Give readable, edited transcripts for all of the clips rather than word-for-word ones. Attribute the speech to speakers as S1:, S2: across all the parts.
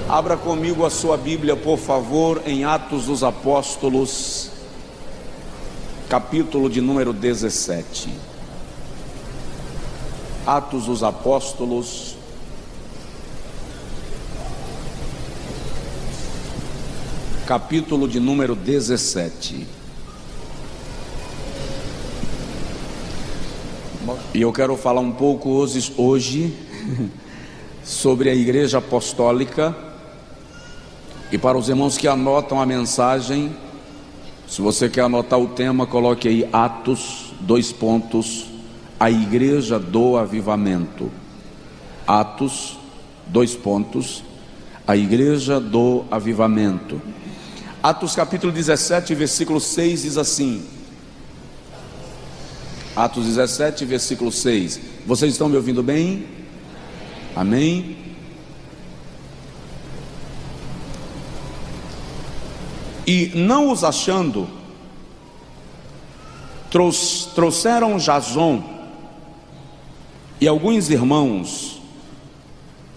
S1: Abra comigo a sua Bíblia, por favor, em Atos dos Apóstolos, capítulo de número 17. Atos dos Apóstolos, capítulo de número 17. E eu quero falar um pouco hoje sobre a Igreja Apostólica. E para os irmãos que anotam a mensagem, se você quer anotar o tema, coloque aí Atos, a Igreja do Avivamento. Atos, a Igreja do Avivamento. Atos capítulo 17, versículo 6 diz assim. Atos 17, versículo 6. Vocês estão me ouvindo bem? Amém? E não os achando, trouxeram Jason e alguns irmãos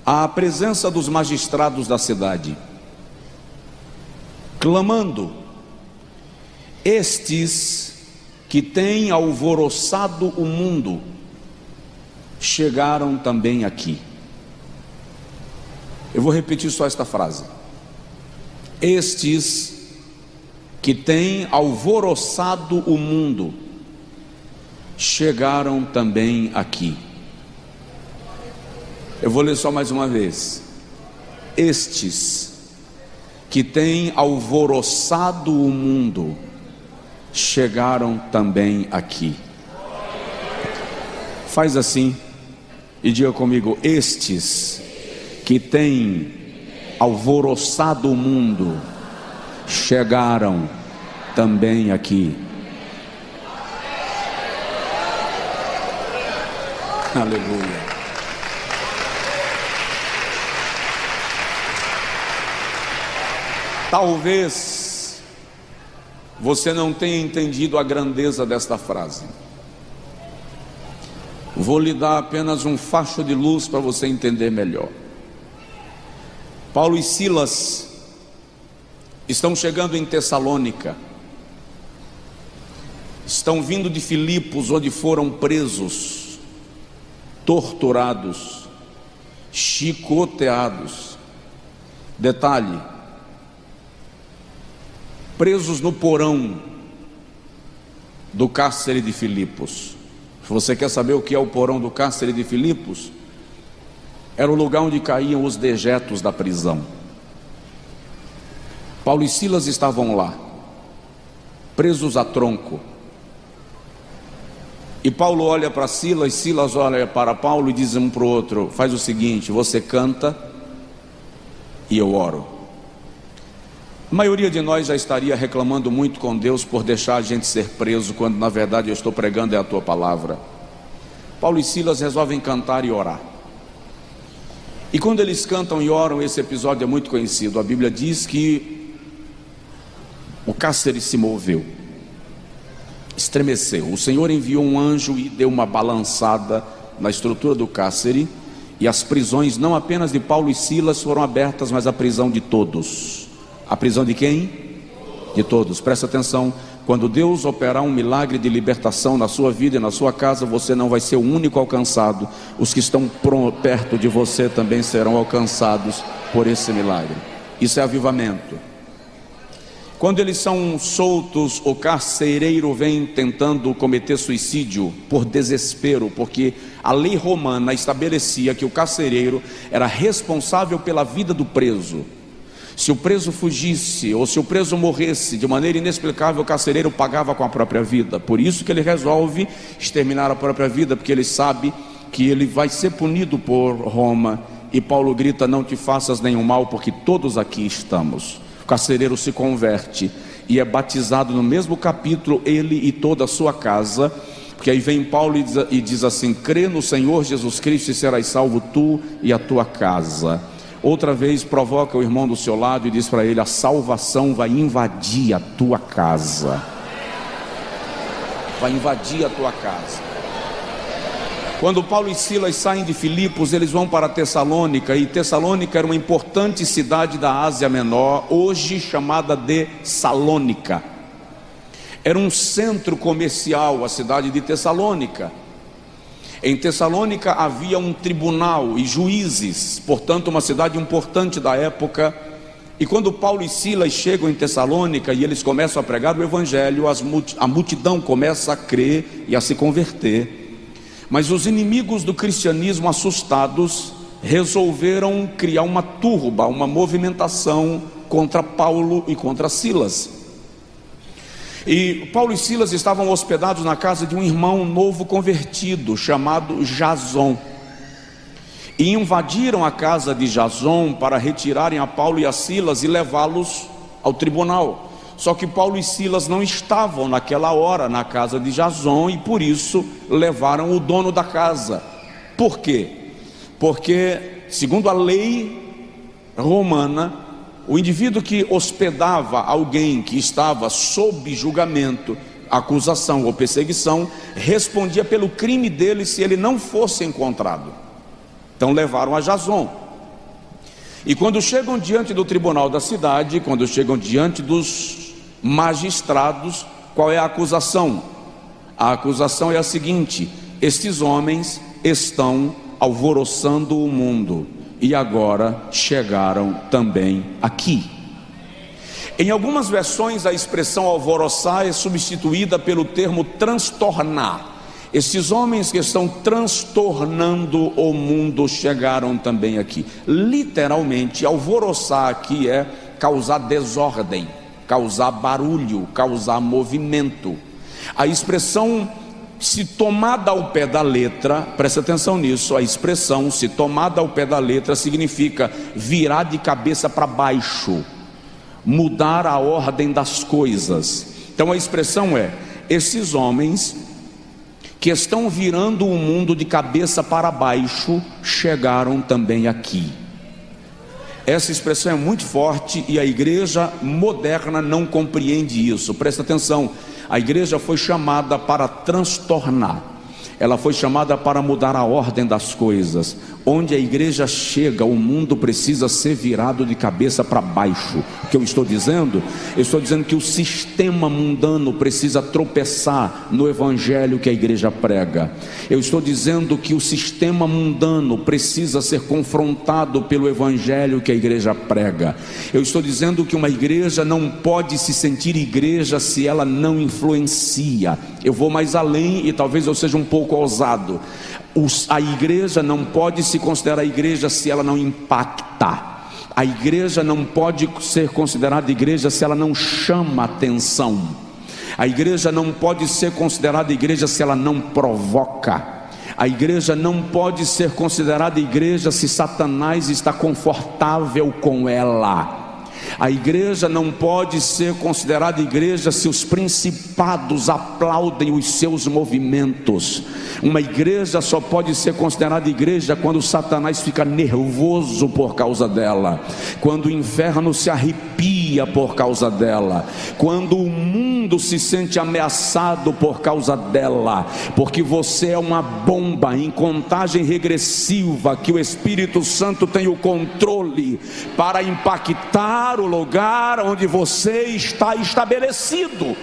S1: à presença dos magistrados da cidade, clamando: estes que têm alvoroçado o mundo chegaram também aqui. Eu vou repetir só esta frase: estes que têm alvoroçado o mundo chegaram também aqui. Eu vou ler só mais uma vez: estes que têm alvoroçado o mundo chegaram também aqui. Faz assim e diga comigo: estes que têm alvoroçado o mundo chegaram também aqui. Aleluia. Talvez você não tenha entendido a grandeza desta frase. Vou lhe dar apenas um facho de luz para você entender melhor. Paulo e Silas estão chegando em Tessalônica, estão vindo de Filipos, onde foram presos, torturados, chicoteados. Detalhe: presos no porão do cárcere de Filipos. Se você quer saber o que é o porão do cárcere de Filipos, era o lugar onde caíam os dejetos da prisão. Paulo e Silas estavam lá, presos a tronco. E Paulo olha para Silas, Silas olha para Paulo e diz um para o outro: faz o seguinte, você canta e eu oro. A maioria de nós já estaria reclamando muito com Deus por deixar a gente ser preso, quando na verdade eu estou pregando é a tua palavra. Paulo e Silas resolvem cantar e orar. E quando eles cantam e oram, esse episódio é muito conhecido. A Bíblia diz que o cárcere se moveu, estremeceu. O Senhor enviou um anjo e deu uma balançada na estrutura do cárcere, e as prisões, não apenas de Paulo e Silas, foram abertas, mas a prisão de todos. A prisão de quem? De todos. Presta atenção: quando Deus operar um milagre de libertação na sua vida e na sua casa, você não vai ser o único alcançado. Os que estão perto de você também serão alcançados por esse milagre. Isso é avivamento. Quando eles são soltos, o carcereiro vem tentando cometer suicídio por desespero, porque a lei romana estabelecia que o carcereiro era responsável pela vida do preso. Se o preso fugisse ou se o preso morresse de maneira inexplicável, o carcereiro pagava com a própria vida. Por isso que ele resolve exterminar a própria vida, porque ele sabe que ele vai ser punido por Roma. E Paulo grita: não te faças nenhum mal, porque todos aqui estamos. O carcereiro se converte e é batizado no mesmo capítulo, ele e toda a sua casa. Porque aí vem Paulo e diz assim: crê no Senhor Jesus Cristo e serás salvo tu e a tua casa. Outra vez provoca o irmão do seu lado e diz para ele: a salvação vai invadir a tua casa. Vai invadir a tua casa. Quando Paulo e Silas saem de Filipos, eles vão para Tessalônica, e Tessalônica era uma importante cidade da Ásia Menor, hoje chamada de Salônica. Era um centro comercial, a cidade de Tessalônica. Em Tessalônica havia um tribunal e juízes, portanto uma cidade importante da época. E quando Paulo e Silas chegam em Tessalônica e eles começam a pregar o evangelho, a multidão começa a crer e a se converter. Mas os inimigos do cristianismo, assustados, resolveram criar uma turba, uma movimentação contra Paulo e contra Silas. E Paulo e Silas estavam hospedados na casa de um irmão novo convertido, chamado Jason. E invadiram a casa de Jason para retirarem a Paulo e a Silas e levá-los ao tribunal. Só que Paulo e Silas não estavam naquela hora na casa de Jason, e por isso levaram o dono da casa. Por quê? Porque, segundo a lei romana, o indivíduo que hospedava alguém que estava sob julgamento, acusação ou perseguição, respondia pelo crime dele se ele não fosse encontrado. Então levaram a Jason. E quando chegam diante do tribunal da cidade, quando chegam diante dos magistrados, qual é a acusação? A acusação é a seguinte: estes homens estão alvoroçando o mundo e agora chegaram também aqui. Em algumas versões a expressão alvoroçar é substituída pelo termo transtornar. Esses homens que estão transtornando o mundo chegaram também aqui. Literalmente, alvoroçar aqui é causar desordem, causar barulho, causar movimento. A expressão, se tomada ao pé da letra, presta atenção nisso, a expressão se tomada ao pé da letra significa virar de cabeça para baixo, mudar a ordem das coisas. Então a expressão é: esses homens que estão virando o mundo de cabeça para baixo chegaram também aqui. Essa expressão é muito forte e a igreja moderna não compreende isso. Presta atenção, a igreja foi chamada para transtornar, ela foi chamada para mudar a ordem das coisas. Onde a igreja chega, o mundo precisa ser virado de cabeça para baixo. O que eu estou dizendo? Eu estou dizendo que o sistema mundano precisa tropeçar no evangelho que a igreja prega. Eu estou dizendo que o sistema mundano precisa ser confrontado pelo evangelho que a igreja prega. Eu estou dizendo que uma igreja não pode se sentir igreja se ela não influencia. Eu vou mais além e talvez eu seja um pouco ousado. A igreja não pode se considerar igreja se ela não impacta. A igreja não pode ser considerada igreja se ela não chama atenção. A igreja não pode ser considerada igreja se ela não provoca. A igreja não pode ser considerada igreja se Satanás está confortável com ela. A igreja não pode ser considerada igreja se os principados aplaudem os seus movimentos. Uma igreja só pode ser considerada igreja quando Satanás fica nervoso por causa dela, quando o inferno se arrepia por causa dela, quando o mundo se sente ameaçado por causa dela, porque você é uma bomba em contagem regressiva que o Espírito Santo tem o controle para impactar o lugar onde você está estabelecido.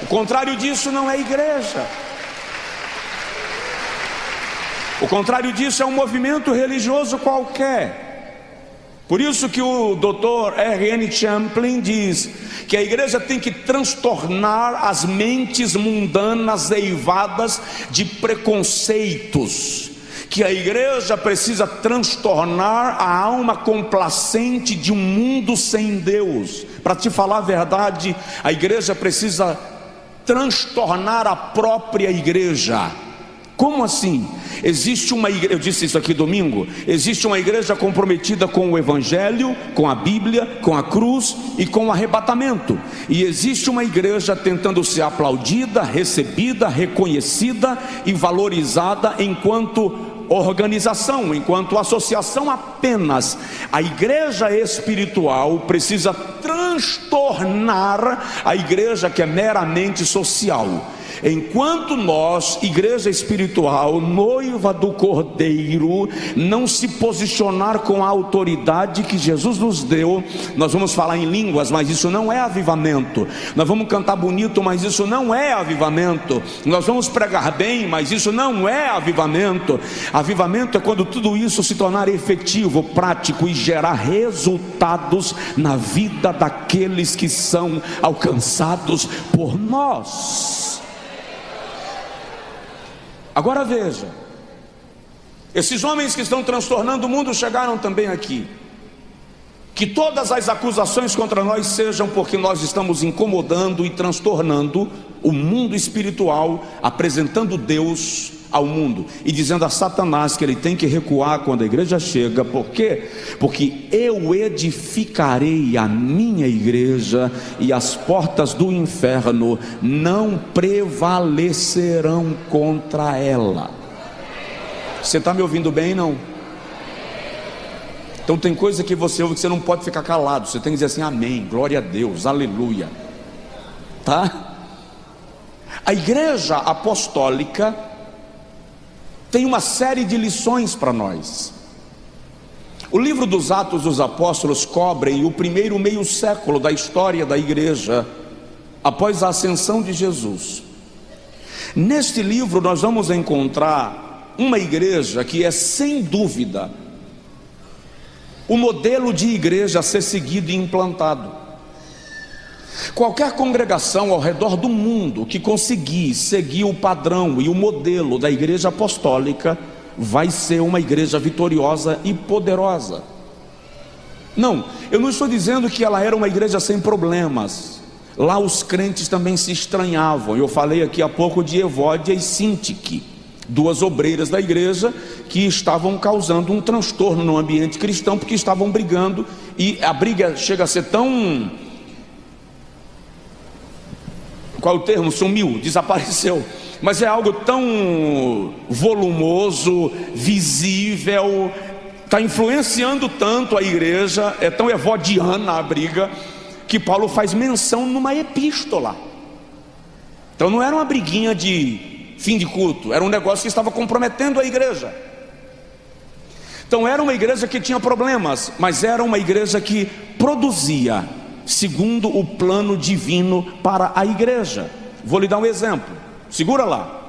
S1: O contrário disso não é igreja. O contrário disso é um movimento religioso qualquer. Por isso que o Dr. R.N. Champlin diz que a igreja tem que transtornar as mentes mundanas eivadas de preconceitos, que a igreja precisa transtornar a alma complacente de um mundo sem Deus. Para te falar a verdade, a igreja precisa transtornar a própria igreja. Como assim? Existe uma igreja, eu disse isso aqui domingo, existe uma igreja comprometida com o evangelho, com a Bíblia, com a cruz e com o arrebatamento. E existe uma igreja tentando ser aplaudida, recebida, reconhecida e valorizada enquanto organização, enquanto associação apenas. A igreja espiritual precisa transtornar a igreja que é meramente social. enquanto nós, igreja espiritual, noiva do Cordeiro, não se posicionar com a autoridade que Jesus nos deu, nós vamos falar em línguas, mas isso não é avivamento. Nós vamos cantar bonito, mas isso não é avivamento. Nós vamos pregar bem, mas isso não é avivamento. Avivamento é quando tudo isso se tornar efetivo, prático e gerar resultados na vida daqueles que são alcançados por nós. Agora veja, esses homens que estão transtornando o mundo chegaram também aqui. Que todas as acusações contra nós sejam porque nós estamos incomodando e transtornando o mundo espiritual, apresentando Deus ao mundo e dizendo a Satanás que ele tem que recuar quando a igreja chega. Por quê? Porque eu edificarei a minha igreja e as portas do inferno não prevalecerão contra ela. Você está me ouvindo bem, não? Então tem coisa que você ouve que você não pode ficar calado, você tem que dizer assim: amém, glória a Deus, aleluia. Tá? A igreja apostólica tem uma série de lições para nós. O livro dos Atos dos Apóstolos cobre o primeiro meio século da história da igreja após a ascensão de Jesus. Neste livro nós vamos encontrar uma igreja que é sem dúvida o modelo de igreja a ser seguido e implantado. Qualquer congregação ao redor do mundo que conseguir seguir o padrão e o modelo da igreja apostólica vai ser uma igreja vitoriosa e poderosa. Não, eu não estou dizendo que ela era uma igreja sem problemas. Lá os crentes também se estranhavam. Eu falei aqui há pouco de Evódia e Sintique, duas obreiras da igreja que estavam causando um transtorno no ambiente cristão, porque estavam brigando, e a briga chega a ser tão... qual é o termo? Sumiu, desapareceu. Mas é algo tão volumoso, visível, está influenciando tanto a igreja, é tão evodiana a briga, que Paulo faz menção numa epístola. Então não era uma briguinha de fim de culto, era um negócio que estava comprometendo a igreja. Então era uma igreja que tinha problemas, mas era uma igreja que produzia segundo o plano divino para a igreja. Vou lhe dar um exemplo, segura lá.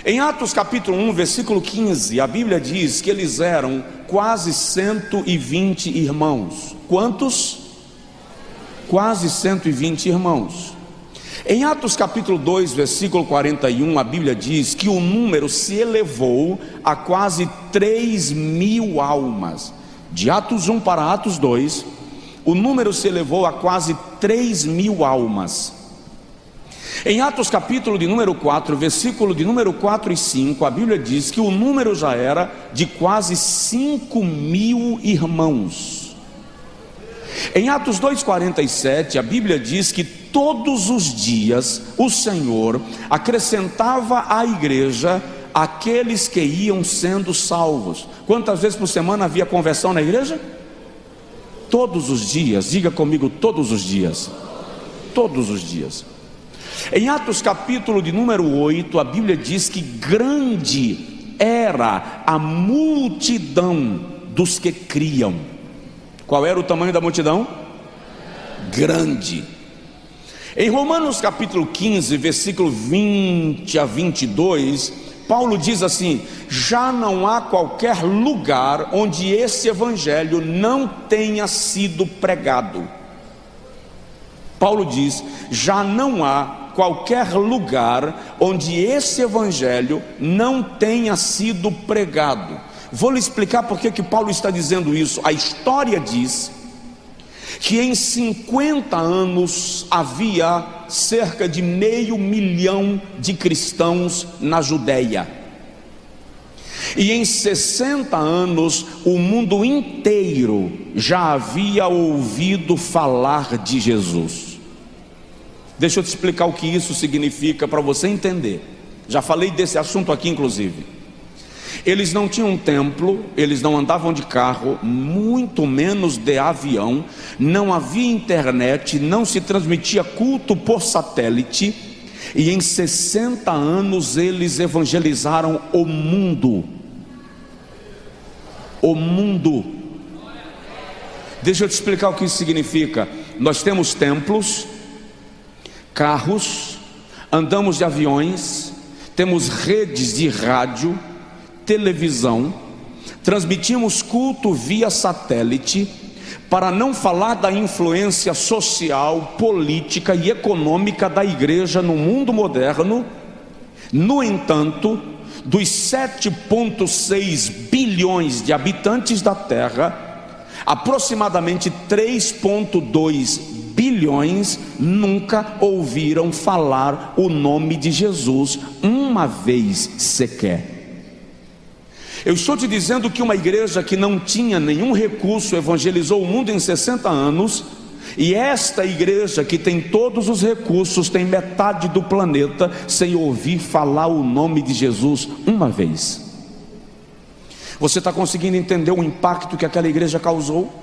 S1: Em Atos capítulo 1, versículo 15, a Bíblia diz que eles eram quase 120 irmãos. Quantos? Quase 120 irmãos. Em Atos capítulo 2, versículo 41, a Bíblia diz que o número se elevou a quase 3.000 almas. De Atos 1 para Atos 2, o número se elevou a quase 3.000 almas. Em Atos capítulo de número 4, versículo de número 4 e 5, a Bíblia diz que o número já era de quase 5.000 irmãos. Em Atos 2,47, a Bíblia diz que todos os dias o Senhor acrescentava à igreja aqueles que iam sendo salvos. Quantas vezes por semana havia conversão na igreja? Todos os dias. Diga comigo, todos os dias. Todos os dias. Em Atos capítulo de número 8, a Bíblia diz que grande era a multidão dos que criam. Qual era o tamanho da multidão? Grande. Em Romanos capítulo 15, versículo 20 a 22, Paulo diz assim: já não há qualquer lugar onde esse evangelho não tenha sido pregado. Paulo diz: já não há qualquer lugar onde esse evangelho não tenha sido pregado. Vou lhe explicar por que Paulo está dizendo isso. A história diz que em 50 anos havia cerca de 500 mil de cristãos na Judéia, e em 60 anos o mundo inteiro já havia ouvido falar de Jesus. Deixa eu te explicar o que isso significa para você entender. Já falei desse assunto aqui inclusive. Eles não tinham templo, eles não andavam de carro, muito menos de avião, não havia internet, não se transmitia culto por satélite. E em 60 anos eles evangelizaram o mundo. O mundo. Deixa eu te explicar o que isso significa. Nós temos templos, carros, andamos de aviões, temos redes de rádio, televisão, transmitimos culto via satélite, para não falar da influência social, política e econômica da igreja no mundo moderno. No entanto, dos 7,6 bilhões de habitantes da Terra, aproximadamente 3,2 bilhões nunca ouviram falar o nome de Jesus uma vez sequer. Eu estou te dizendo que uma igreja que não tinha nenhum recurso evangelizou o mundo em 60 anos, e esta igreja que tem todos os recursos tem metade do planeta sem ouvir falar o nome de Jesus uma vez. Você está conseguindo entender o impacto que aquela igreja causou?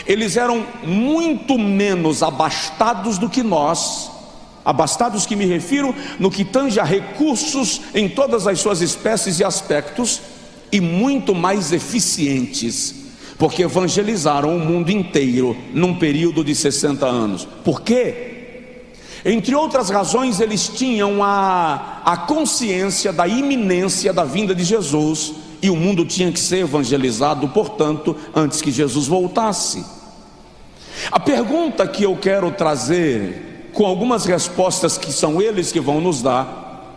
S1: Eles eram muito menos abastados do que nós. Abastados que me refiro no que tange a recursos em todas as suas espécies e aspectos, e muito mais eficientes, porque evangelizaram o mundo inteiro num período de 60 anos. Por quê? Entre outras razões, eles tinham a consciência da iminência da vinda de Jesus, e o mundo tinha que ser evangelizado, portanto, antes que Jesus voltasse. A pergunta que eu quero trazer, com algumas respostas que são eles que vão nos dar,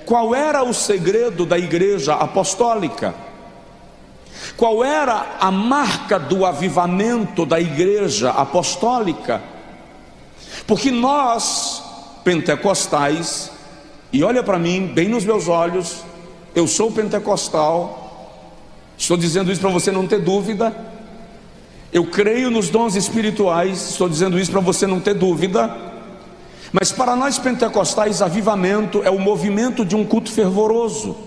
S1: qual era o segredo da igreja apostólica? Qual era a marca do avivamento da igreja apostólica? Porque nós, pentecostais, e olha para mim, bem nos meus olhos, eu sou pentecostal, estou dizendo isso para você não ter dúvida. Eu creio nos dons espirituais, estou dizendo isso para você não ter dúvida. Mas para nós pentecostais, avivamento é o movimento de um culto fervoroso.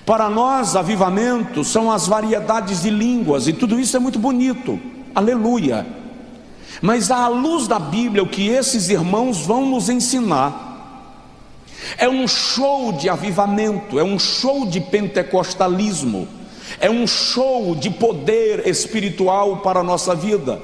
S1: Para nós, avivamento são as variedades de línguas, e tudo isso é muito bonito, aleluia. Mas à luz da Bíblia, o que esses irmãos vão nos ensinar é um show de avivamento, é um show de pentecostalismo, é um show de poder espiritual para a nossa vida.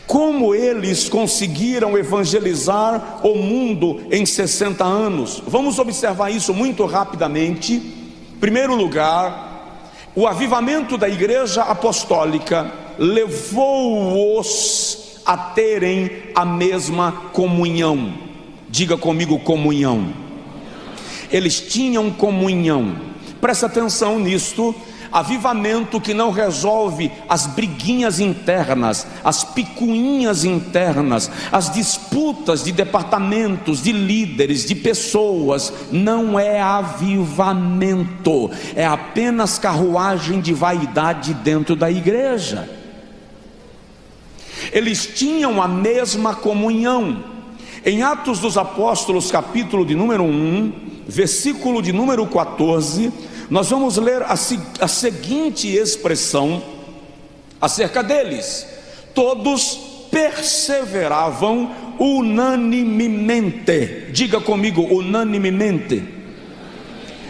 S1: Como eles conseguiram evangelizar o mundo em 60 anos? Vamos observar isso muito rapidamente. Em primeiro lugar, o avivamento da igreja apostólica levou-os a terem a mesma comunhão. Diga comigo, comunhão. Eles tinham comunhão. Presta atenção nisto. Avivamento que não resolve as briguinhas internas, as picuinhas internas, as disputas de departamentos, de líderes, de pessoas, não é avivamento, é apenas carruagem de vaidade dentro da igreja. Eles tinham a mesma comunhão. Em Atos dos Apóstolos, capítulo de número 1, versículo de número 14, nós vamos ler a seguinte expressão acerca deles: todos perseveravam unanimemente. Diga comigo, unanimemente.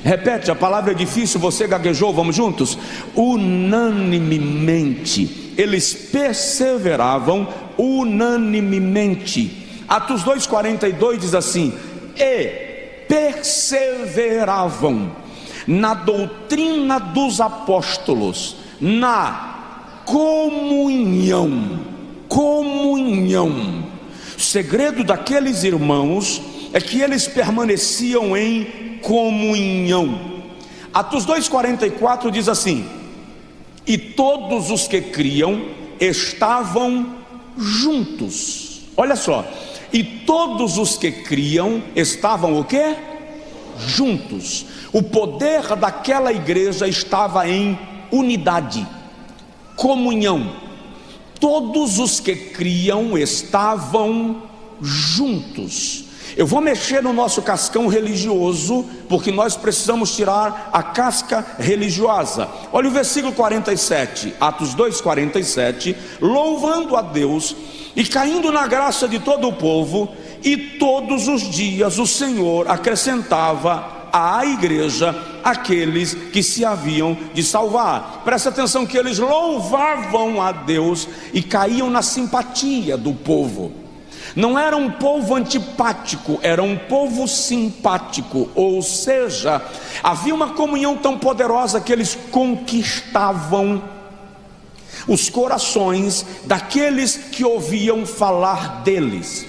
S1: Repete, a palavra é difícil, você gaguejou, vamos juntos? Unanimemente. Eles perseveravam unanimemente. Atos 2,42 diz assim: e perseveravam na doutrina dos apóstolos, na comunhão. O segredo daqueles irmãos é que eles permaneciam em comunhão. Atos 2,44 diz assim: e todos os que criam estavam juntos. Olha só, e todos os que criam estavam o quê? Juntos. O poder daquela igreja estava em unidade, comunhão. Todos os que criam estavam juntos. Eu vou mexer no nosso cascão religioso, porque nós precisamos tirar a casca religiosa. Olha o versículo 47, Atos 2,47. Louvando a Deus e caindo na graça de todo o povo, e todos os dias o Senhor acrescentava à igreja aqueles que se haviam de salvar. Presta atenção que eles louvavam a Deus e caíam na simpatia do povo. Não era um povo antipático, era um povo simpático, ou seja, havia uma comunhão tão poderosa que eles conquistavam os corações daqueles que ouviam falar deles.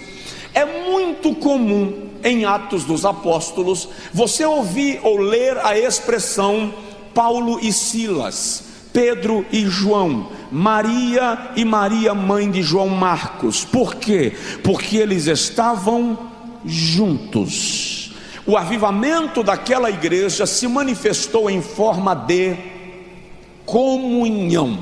S1: É muito comum em Atos dos Apóstolos você ouvir ou ler a expressão Paulo e Silas, Pedro e João, Maria e Maria, mãe de João Marcos. Por quê? Porque eles estavam juntos. O avivamento daquela igreja se manifestou em forma de comunhão.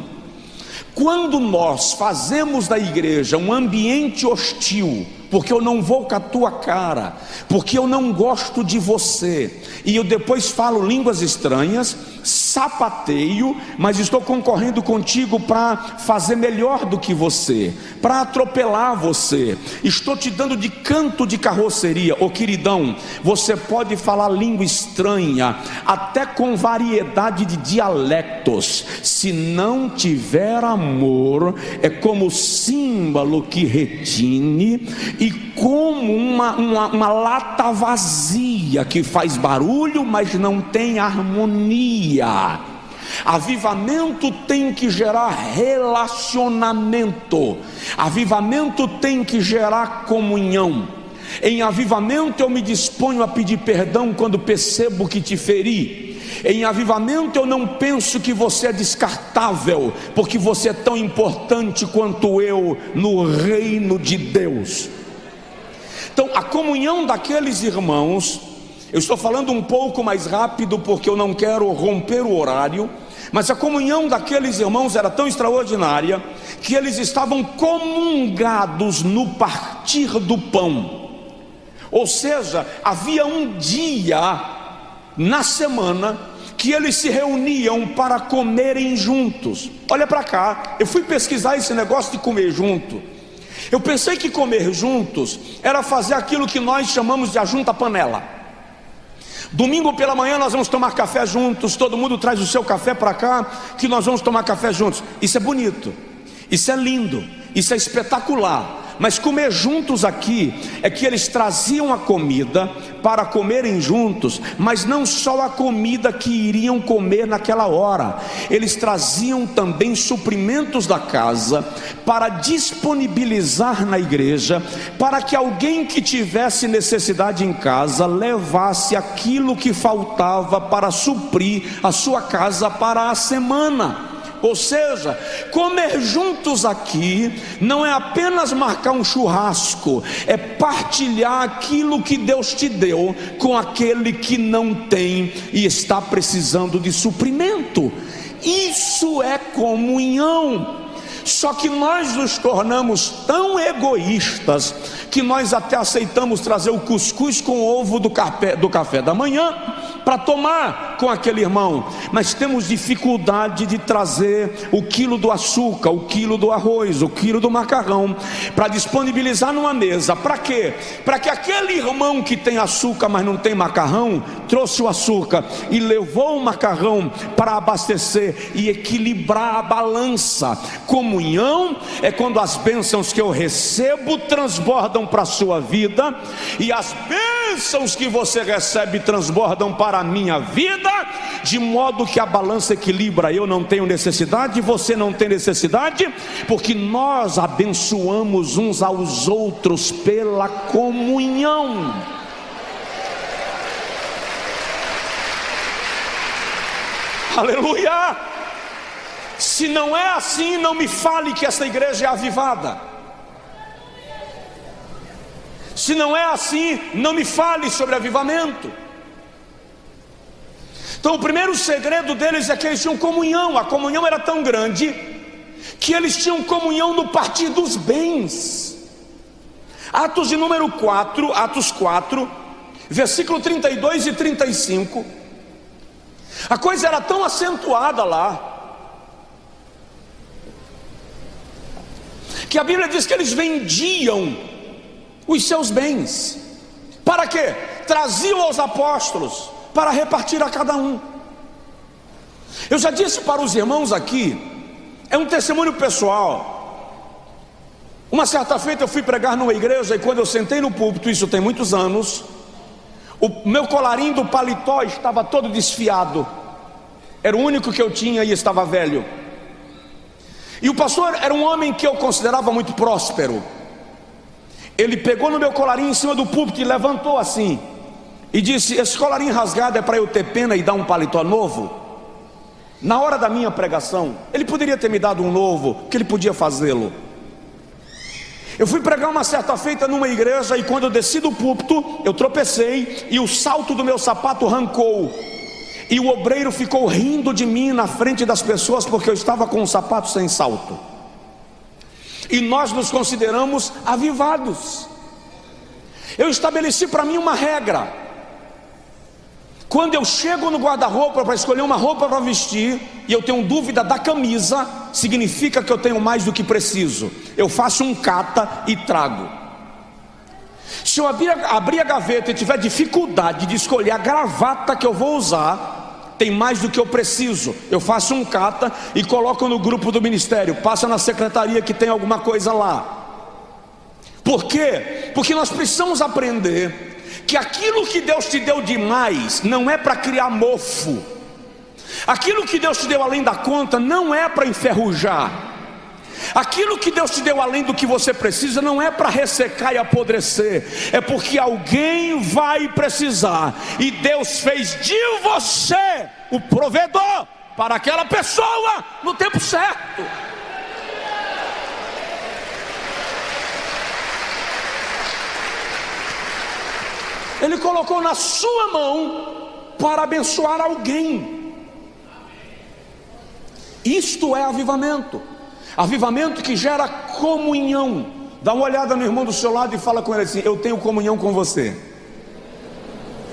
S1: Quando nós fazemos da igreja um ambiente hostil, porque eu não vou com a tua cara, porque eu não gosto de você, e eu depois falo línguas estranhas, sapateio, mas estou concorrendo contigo para fazer melhor do que você, para atropelar você, estou te dando de canto de carroceria. Ô queridão, você pode falar língua estranha, até com variedade de dialectos, se não tiver amor, é como símbolo que retine, e como uma lata vazia que faz barulho, mas não tem harmonia. Avivamento tem que gerar relacionamento, avivamento tem que gerar comunhão. Em avivamento eu me disponho a pedir perdão quando percebo que te feri. Em avivamento eu não penso que você é descartável, porque você é tão importante quanto eu no reino de Deus. Então a comunhão daqueles irmãos, eu estou falando um pouco mais rápido porque eu não quero romper o horário, mas a comunhão daqueles irmãos era tão extraordinária que eles estavam comungados no partir do pão. Ou seja, havia um dia na semana que eles se reuniam para comerem juntos. Olha para cá, eu fui pesquisar esse negócio de comer junto. Eu pensei que comer juntos era fazer aquilo que nós chamamos de ajunta panela. Domingo pela manhã nós vamos tomar café juntos, todo mundo traz o seu café para cá, que nós vamos tomar café juntos. Isso é bonito, isso é lindo, isso é espetacular. Mas comer juntos aqui é que eles traziam a comida para comerem juntos, mas não só a comida que iriam comer naquela hora, eles traziam também suprimentos da casa para disponibilizar na igreja, para que alguém que tivesse necessidade em casa levasse aquilo que faltava para suprir a sua casa para a semana. Ou seja, comer juntos aqui não é apenas marcar um churrasco, é partilhar aquilo que Deus te deu com aquele que não tem e está precisando de suprimento. Isso é comunhão. Só que nós nos tornamos tão egoístas que nós até aceitamos trazer o cuscuz com ovo do café da manhã para tomar com aquele irmão, mas temos dificuldade de trazer o quilo do açúcar, o quilo do arroz, o quilo do macarrão para disponibilizar numa mesa. Para quê? Para que aquele irmão que tem açúcar mas não tem macarrão, trouxe o açúcar e levou o macarrão para abastecer e equilibrar a balança. Comunhão é quando as bênçãos que eu recebo transbordam para a sua vida, e as bênçãos que você recebe transbordam para a minha vida, de modo que a balança equilibra. Eu não tenho necessidade, você não tem necessidade, porque nós abençoamos uns aos outros pela comunhão. Aleluia! Se não é assim, não me fale que essa igreja é avivada. Se não é assim, não me fale sobre avivamento. Então o primeiro segredo deles é que eles tinham comunhão. A comunhão era tão grande que eles tinham comunhão no partir dos bens. Atos de número 4, Atos 4, versículo 32 e 35. A coisa era tão acentuada lá, que a Bíblia diz que eles vendiam os seus bens. Para quê? Traziam aos apóstolos para repartir a cada um. Eu já disse para os irmãos aqui, é um testemunho pessoal. Uma certa feita eu fui pregar numa igreja e quando eu sentei no púlpito, isso tem muitos anos, o meu colarinho do paletó estava todo desfiado. Era o único que eu tinha e estava velho. E o pastor era um homem que eu considerava muito próspero. Ele pegou no meu colarinho em cima do púlpito e levantou assim e disse: esse colarinho rasgado é para eu ter pena e dar um paletó novo? Na hora da minha pregação, ele poderia ter me dado um novo, porque ele podia fazê-lo. Eu fui pregar uma certa feita numa igreja e quando eu desci do púlpito, eu tropecei e o salto do meu sapato arrancou. E o obreiro ficou rindo de mim na frente das pessoas porque eu estava com o sapato sem salto. E nós nos consideramos avivados. Eu estabeleci para mim uma regra: quando eu chego no guarda-roupa para escolher uma roupa para vestir e eu tenho dúvida da camisa, significa que eu tenho mais do que preciso. Eu faço um cata e trago. Se eu abrir a gaveta e tiver dificuldade de escolher a gravata que eu vou usar, tem mais do que eu preciso. Eu faço um cata e coloco no grupo do ministério, passa na secretaria que tem alguma coisa lá. Por quê? Porque nós precisamos aprender que aquilo que Deus te deu demais não é para criar mofo. Aquilo que Deus te deu além da conta não é para enferrujar. Aquilo que Deus te deu além do que você precisa não é para ressecar e apodrecer, é porque alguém vai precisar, e Deus fez de você o provedor para aquela pessoa no tempo certo. Ele colocou na sua mão para abençoar alguém. Isto é avivamento. Avivamento que gera comunhão. Dá uma olhada no irmão do seu lado e fala com ele assim: eu tenho comunhão com você.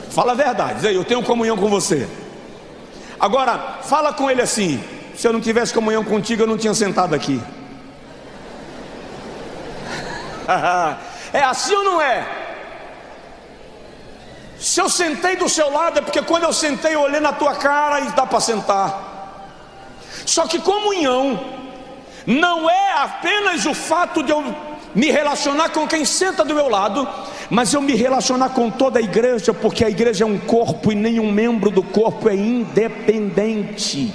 S1: Fala a verdade, diz aí: eu tenho comunhão com você. Agora, fala com ele assim: se eu não tivesse comunhão contigo, eu não tinha sentado aqui. É assim ou não é? Se eu sentei do seu lado é porque quando eu sentei eu olhei na tua cara e dá para sentar. Só que comunhão não é apenas o fato de eu me relacionar com quem senta do meu lado, mas eu me relacionar com toda a igreja, porque a igreja é um corpo e nenhum membro do corpo é independente.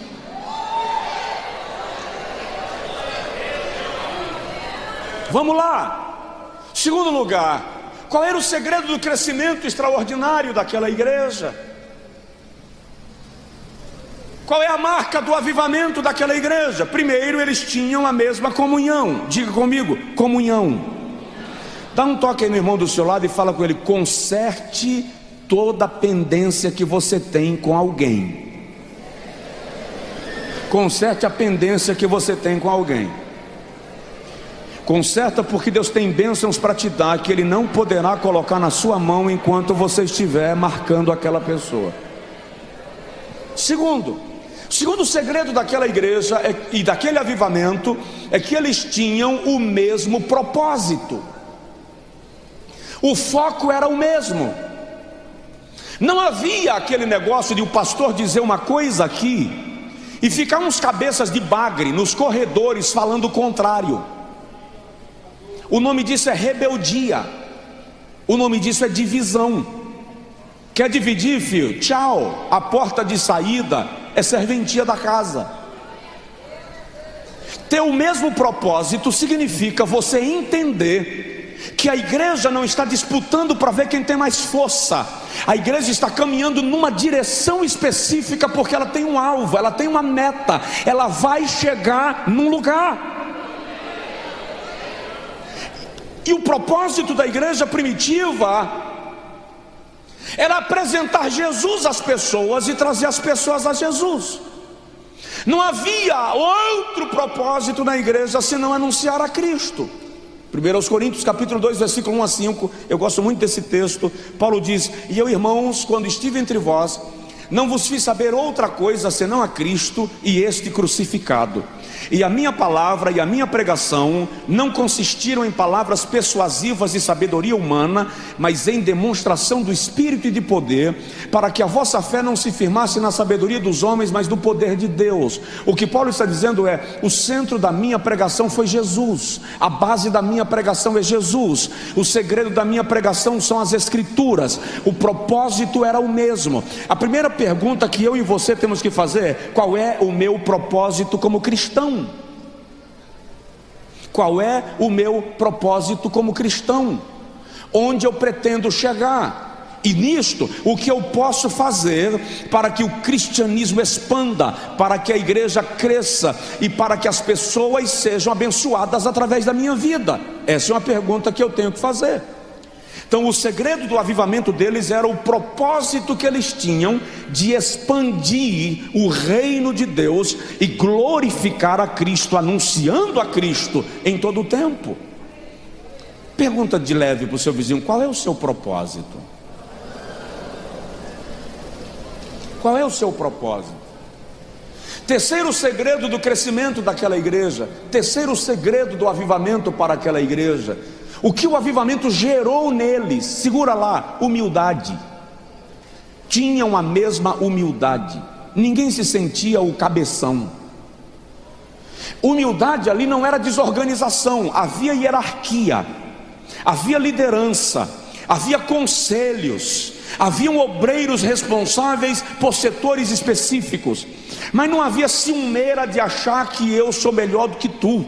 S1: Vamos lá. Segundo lugar, qual era o segredo do crescimento extraordinário daquela igreja? Qual é a marca do avivamento daquela igreja? Primeiro, eles tinham a mesma comunhão. Diga comigo: comunhão. Dá um toque aí no irmão do seu lado e fala com ele: conserte toda a pendência que você tem com alguém. Conserte a pendência que você tem com alguém. Conserta, porque Deus tem bênçãos para te dar que Ele não poderá colocar na sua mão enquanto você estiver marcando aquela pessoa. Segundo segredo daquela igreja e daquele avivamento é que eles tinham o mesmo propósito. O foco era o mesmo. Não havia aquele negócio de o pastor dizer uma coisa aqui e ficar uns cabeças de bagre nos corredores falando o contrário. O nome disso é rebeldia. O nome disso é divisão. Quer dividir, filho? Tchau. A porta de saída é serventia da casa. Ter o mesmo propósito significa você entender que a igreja não está disputando para ver quem tem mais força. A igreja está caminhando numa direção específica porque ela tem um alvo, ela tem uma meta, ela vai chegar num lugar. E o propósito da igreja primitiva era apresentar Jesus às pessoas e trazer as pessoas a Jesus. Não havia outro propósito na igreja senão anunciar a Cristo. 1 Coríntios capítulo 2 versículo 1 a 5. Eu gosto muito desse texto. Paulo diz: e eu, irmãos, quando estive entre vós, não vos fiz saber outra coisa senão a Cristo e este crucificado. E a minha palavra e a minha pregação não consistiram em palavras persuasivas de sabedoria humana, mas em demonstração do Espírito e de poder, para que a vossa fé não se firmasse na sabedoria dos homens, mas no poder de Deus. O que Paulo está dizendo é: o centro da minha pregação foi Jesus, a base da minha pregação é Jesus, o segredo da minha pregação são as Escrituras, o propósito era o mesmo. A primeira pergunta que eu e você temos que fazer é: qual é o meu propósito como cristão? Qual é o meu propósito como cristão? Onde eu pretendo chegar? E nisto, o que eu posso fazer para que o cristianismo expanda, para que a igreja cresça e para que as pessoas sejam abençoadas através da minha vida? Essa é uma pergunta que eu tenho que fazer. Então, o segredo do avivamento deles era o propósito que eles tinham de expandir o reino de Deus e glorificar a Cristo, anunciando a Cristo em todo o tempo. Pergunta de leve para o seu vizinho: qual é o seu propósito? Qual é o seu propósito? Terceiro segredo do crescimento daquela igreja, terceiro segredo do avivamento para aquela igreja, o que o avivamento gerou neles, segura lá: humildade. Tinham a mesma humildade, ninguém se sentia o cabeção. Humildade ali não era desorganização, havia hierarquia, havia liderança, havia conselhos, haviam obreiros responsáveis por setores específicos, mas não havia ciumeira de achar que eu sou melhor do que tu.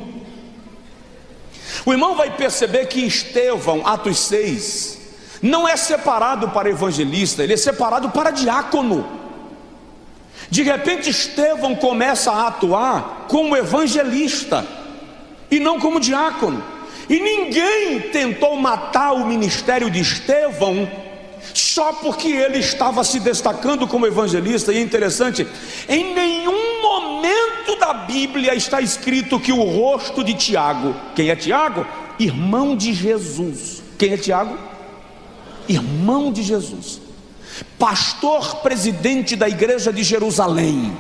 S1: O irmão vai perceber que Estevão, Atos 6, não é separado para evangelista, ele é separado para diácono. De repente Estevão começa a atuar como evangelista e não como diácono. E ninguém tentou matar o ministério de Estevão só porque ele estava se destacando como evangelista. E é interessante, em nenhum momento da Bíblia está escrito que o rosto de Tiago, quem é Tiago? Irmão de Jesus. Quem é Tiago? Irmão de Jesus, pastor presidente da igreja de Jerusalém.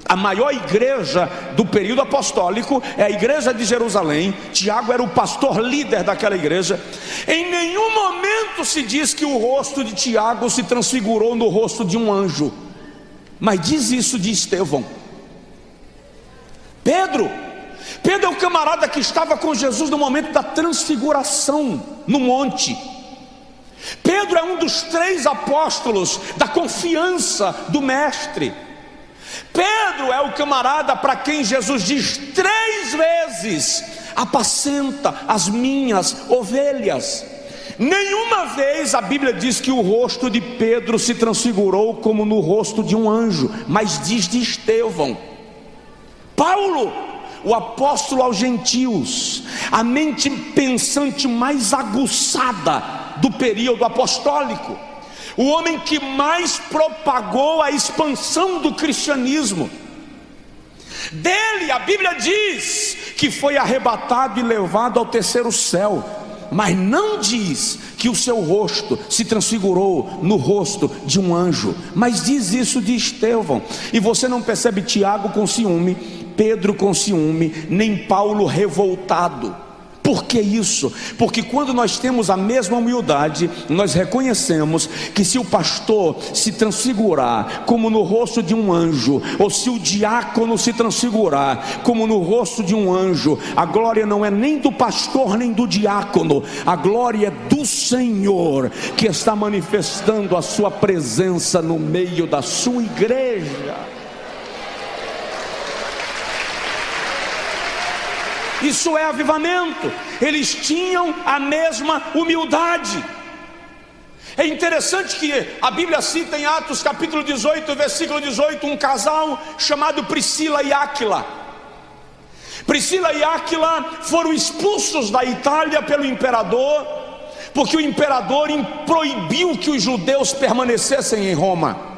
S1: A maior igreja do período apostólico é a igreja de Jerusalém. Tiago era o pastor líder daquela igreja. Em nenhum momento se diz que o rosto de Tiago se transfigurou no rosto de um anjo, mas diz isso de Estevão. Pedro é o camarada que estava com Jesus no momento da transfiguração no monte. Pedro é um dos 3 apóstolos da confiança do mestre. Pedro é o camarada para quem Jesus diz 3 vezes: apacenta as minhas ovelhas. Nenhuma vez a Bíblia diz que o rosto de Pedro se transfigurou como no rosto de um anjo, mas diz de Estevão. Paulo, o apóstolo aos gentios, a mente pensante mais aguçada do período apostólico, o homem que mais propagou a expansão do cristianismo. Dele a Bíblia diz que foi arrebatado e levado ao 3º céu, mas não diz que o seu rosto se transfigurou no rosto de um anjo, mas diz isso de Estevão. E você não percebe Tiago com ciúme, Pedro com ciúme, nem Paulo revoltado. Por que isso? Porque quando nós temos a mesma humildade, nós reconhecemos que se o pastor se transfigurar como no rosto de um anjo, ou se o diácono se transfigurar como no rosto de um anjo, a glória não é nem do pastor nem do diácono, a glória é do Senhor, que está manifestando a sua presença no meio da sua igreja. Isso é avivamento. Eles tinham a mesma humildade. É interessante que a Bíblia cita em Atos capítulo 18, versículo 18, um casal chamado Priscila e Áquila. Priscila e Áquila foram expulsos da Itália pelo imperador, porque o imperador proibiu que os judeus permanecessem em Roma.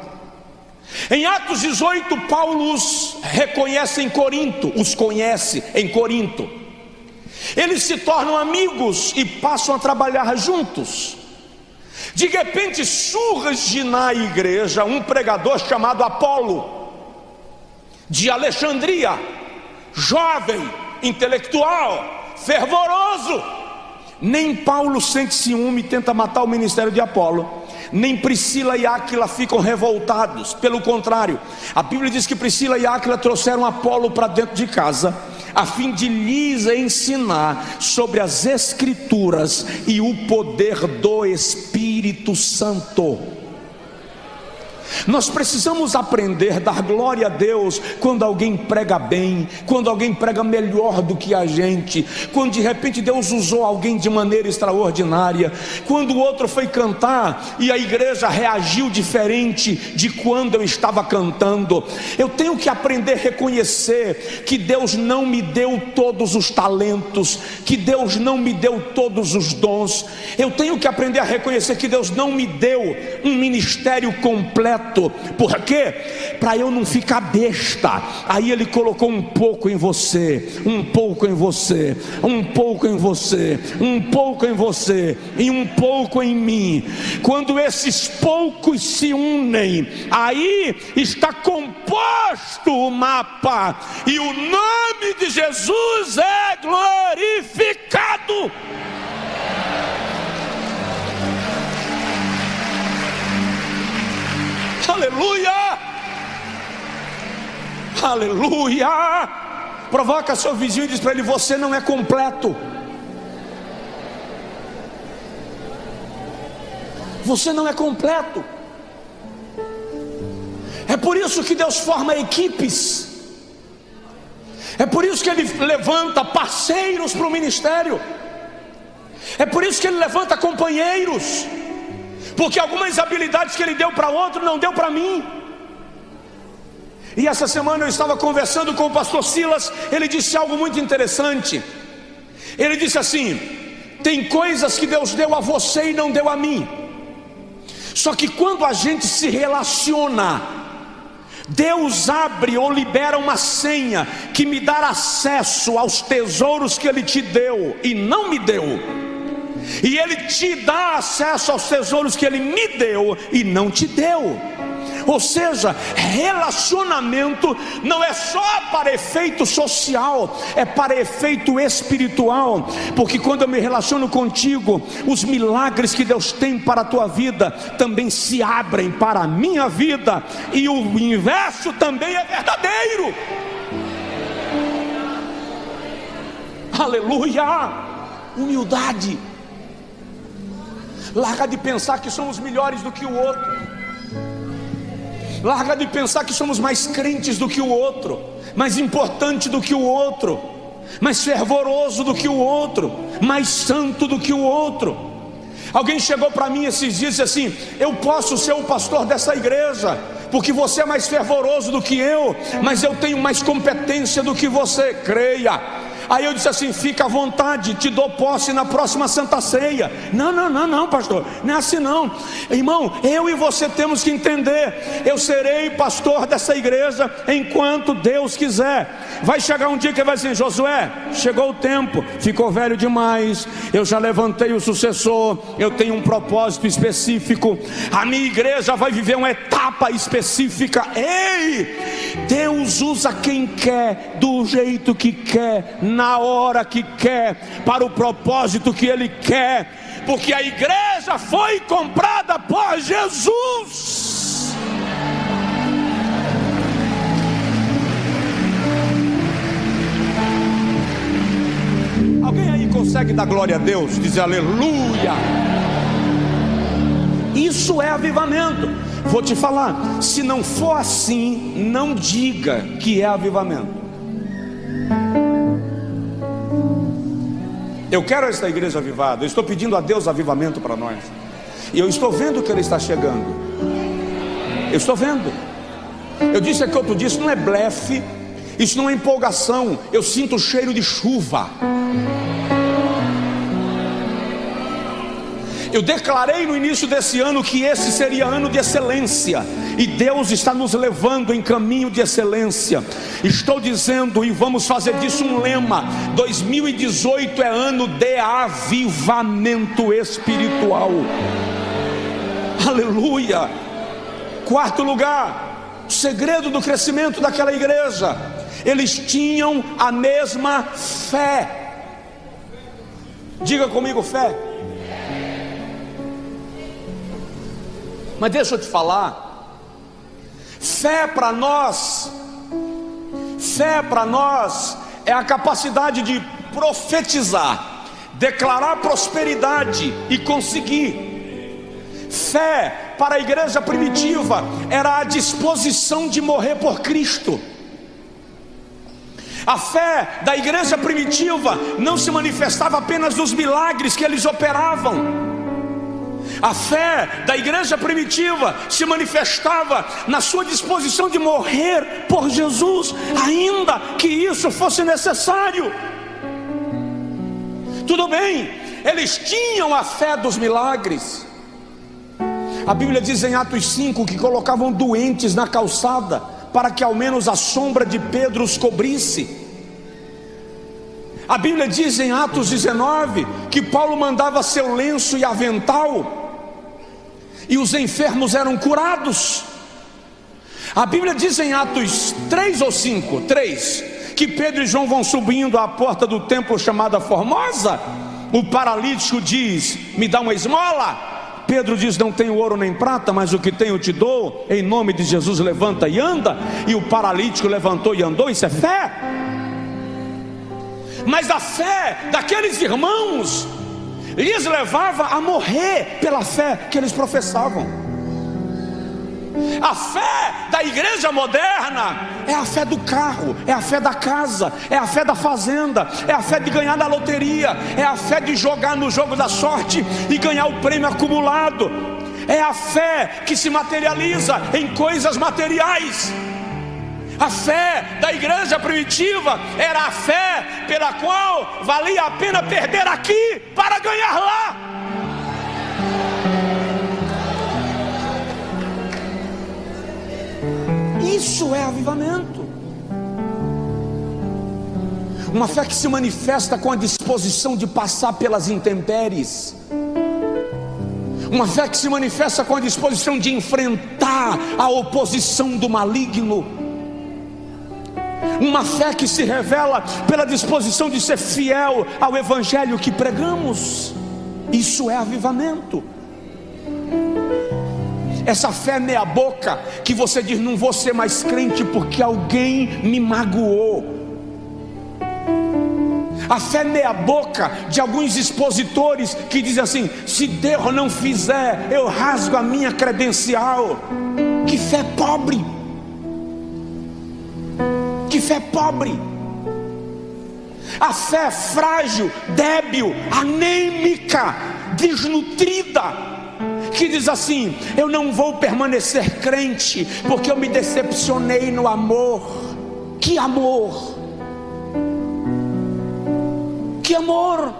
S1: Em Atos 18, Paulo os reconhece em Corinto, os conhece em Corinto. Eles se tornam amigos e passam a trabalhar juntos.
S2: De repente surge na igreja um pregador chamado Apolo, de Alexandria, jovem, intelectual, fervoroso. Nem Paulo sente ciúme e tenta matar o ministério de Apolo, nem Priscila e Áquila ficam revoltados. Pelo contrário, a Bíblia diz que Priscila e Áquila trouxeram Apolo para dentro de casa, a fim de lhes ensinar sobre as Escrituras e o poder do Espírito Santo. Nós precisamos aprender a dar glória a Deus quando alguém prega bem, quando alguém prega melhor do que a gente, quando de repente Deus usou alguém de maneira extraordinária, quando o outro foi cantar e a igreja reagiu diferente de quando eu estava cantando. Eu tenho que aprender a reconhecer que Deus não me deu todos os talentos, que Deus não me deu todos os dons. Eu tenho que aprender a reconhecer que Deus não me deu um ministério completo. Por quê? Para eu não ficar besta. Aí Ele colocou um pouco em você, um pouco em você, um pouco em você, um pouco em você e um pouco em mim. Quando esses poucos se unem, aí está composto o mapa, e o nome de Jesus é glorificado. Aleluia, aleluia. Provoca seu vizinho e diz para ele: você não é completo. Você não é completo. É por isso que Deus forma equipes. É por isso que Ele levanta parceiros para o ministério. É por isso que Ele levanta companheiros, porque algumas habilidades que Ele deu para outro não deu para mim. E essa semana eu estava conversando com o pastor Silas. Ele disse algo muito interessante. Ele disse assim: tem coisas que Deus deu a você e não deu a mim. Só que quando a gente se relaciona, Deus abre ou libera uma senha que me dá acesso aos tesouros que Ele te deu e não me deu, e Ele te dá acesso aos tesouros que Ele me deu e não te deu. Ou seja, relacionamento não é só para efeito social, é para efeito espiritual. Porque quando eu me relaciono contigo, os milagres que Deus tem para a tua vida também se abrem para a minha vida, e o inverso também é verdadeiro. Aleluia! Humildade. Larga de pensar que somos melhores do que o outro. Larga de pensar que somos mais crentes do que o outro, mais importante do que o outro, mais fervoroso do que o outro, mais santo do que o outro. Alguém chegou para mim esses dias e disse assim: eu posso ser o pastor dessa igreja, porque você é mais fervoroso do que eu, mas eu tenho mais competência do que você. Creia. Aí eu disse assim: fica à vontade, te dou posse na próxima Santa Ceia. Não, pastor, não é assim não. Irmão, eu e você temos que entender: eu serei pastor dessa igreja enquanto Deus quiser. Vai chegar um dia que ele vai dizer: Josué, chegou o tempo, ficou velho demais, eu já levantei o sucessor, eu tenho um propósito específico, a minha igreja vai viver uma etapa específica. Ei, Deus usa quem quer, do jeito que quer, na hora que quer, para o propósito que Ele quer, porque a igreja foi comprada por Jesus. Alguém aí consegue dar glória a Deus? Dizer aleluia. Isso é avivamento. Vou te falar, se não for assim, não diga que é avivamento. Eu quero esta igreja avivada. Eu estou pedindo a Deus avivamento para nós, e eu estou vendo que Ele está chegando. Eu estou vendo. Eu disse aqui outro dia: isso não é blefe, isso não é empolgação. Eu sinto o cheiro de chuva. Eu declarei no início desse ano que esse seria ano de excelência, e Deus está nos levando em caminho de excelência. Estou dizendo, e vamos fazer disso um lema: 2018 é ano de avivamento espiritual. Aleluia. Quarto lugar, o segredo do crescimento daquela igreja: eles tinham a mesma fé. Diga comigo, fé. Mas deixa eu te falar, fé para nós é a capacidade de profetizar, declarar prosperidade e conseguir. Fé para a igreja primitiva era a disposição de morrer por Cristo. A fé da igreja primitiva não se manifestava apenas nos milagres que eles operavam. A fé da igreja primitiva se manifestava na sua disposição de morrer por Jesus, ainda que isso fosse necessário. Tudo bem, eles tinham a fé dos milagres. A Bíblia diz em Atos 5 que colocavam doentes na calçada para que ao menos a sombra de Pedro os cobrisse. A Bíblia diz em Atos 19 que Paulo mandava seu lenço e avental e os enfermos eram curados. A Bíblia diz em Atos 3 ou 5, 3, que Pedro e João vão subindo à porta do templo chamada Formosa. O paralítico diz: me dá uma esmola. Pedro diz: não tenho ouro nem prata, mas o que tenho eu te dou. Em nome de Jesus levanta e anda. E o paralítico levantou e andou. Isso é fé. Mas a fé daqueles irmãos lhes levava a morrer pela fé que eles professavam. A fé da igreja moderna é a fé do carro, é a fé da casa, é a fé da fazenda, é a fé de ganhar na loteria, é a fé de jogar no jogo da sorte e ganhar o prêmio acumulado. É a fé que se materializa em coisas materiais. A fé da igreja primitiva era a fé pela qual valia a pena perder aqui para ganhar lá. Isso é avivamento. Uma fé que se manifesta com a disposição de passar pelas intempéries. Uma fé que se manifesta com a disposição de enfrentar a oposição do maligno. Uma fé que se revela pela disposição de ser fiel ao evangelho que pregamos. Isso é avivamento. Essa fé meia boca que você diz: não vou ser mais crente porque alguém me magoou. A fé meia boca de alguns expositores que dizem assim: se Deus não fizer, eu rasgo a minha credencial. Que fé pobre. Que fé pobre. A fé frágil, débil, anêmica, desnutrida, que diz assim: eu não vou permanecer crente porque eu me decepcionei no amor. Que amor? Que amor?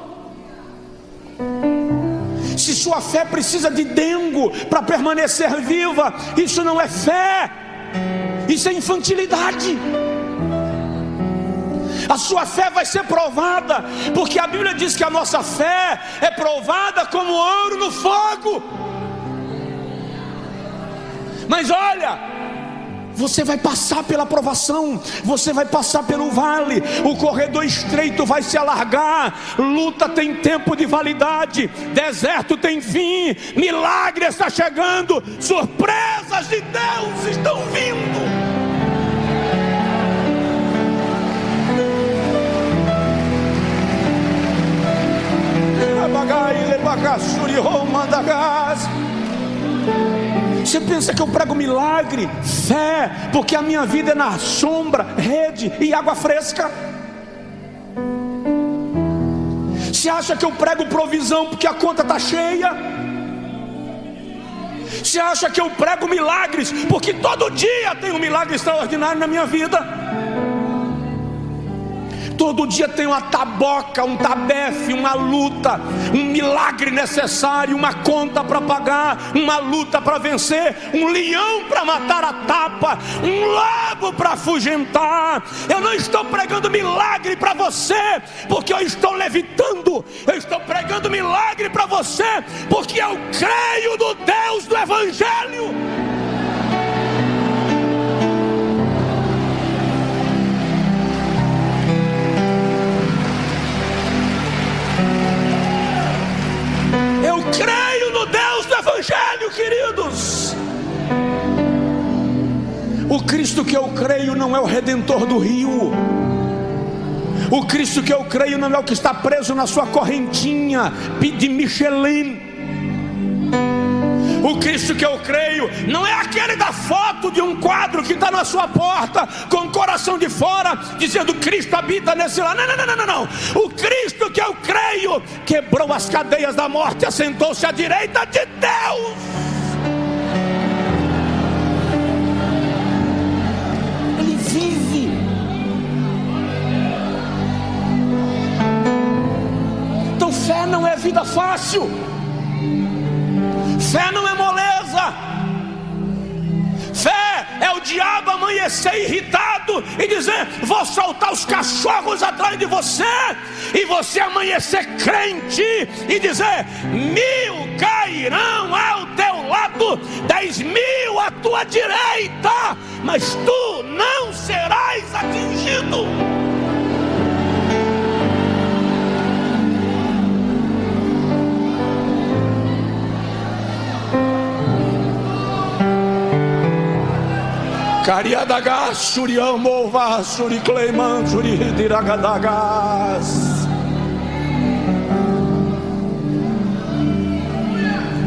S2: Se sua fé precisa de dengo para permanecer viva, isso não é fé, isso é infantilidade. A sua fé vai ser provada, porque a Bíblia diz que a nossa fé é provada como ouro no fogo. Mas olha, você vai passar pela provação, você vai passar pelo vale, o corredor estreito vai se alargar, luta tem tempo de validade, deserto tem fim, milagre está chegando, surpresas de Deus estão vindo. Você pensa que eu prego milagre, fé, porque a minha vida é na sombra, rede e água fresca? Você acha que eu prego provisão porque a conta está cheia? Você acha que eu prego milagres porque todo dia tem um milagre extraordinário na minha vida? Todo dia tem uma taboca, um tabefe, uma luta, um milagre necessário, uma conta para pagar, uma luta para vencer, um leão para matar a tapa, um lobo para afugentar. Eu não estou pregando milagre para você porque eu estou levitando. Eu estou pregando milagre para você porque eu creio no Deus do Evangelho. Eu creio no Deus do Evangelho, queridos. O Cristo que eu creio não é o Redentor do rio. O Cristo que eu creio não é o que está preso na sua correntinha de Michelin. O Cristo que eu creio não é aquele da foto de um quadro que está na sua porta com o coração de fora dizendo Cristo habita nesse lar. Não. O Cristo que eu creio quebrou as cadeias da morte e assentou-se à direita de Deus. Ele vive. Então fé não é vida fácil. Fé não é moleza. Fé é o diabo amanhecer irritado e dizer: vou soltar os cachorros atrás de você, e você amanhecer crente e dizer: 1000 cairão ao teu lado, 10.000 à tua direita, mas tu não serás atingido. Cariadagas, Suriamova, Suricleiman, Suridiragadagas.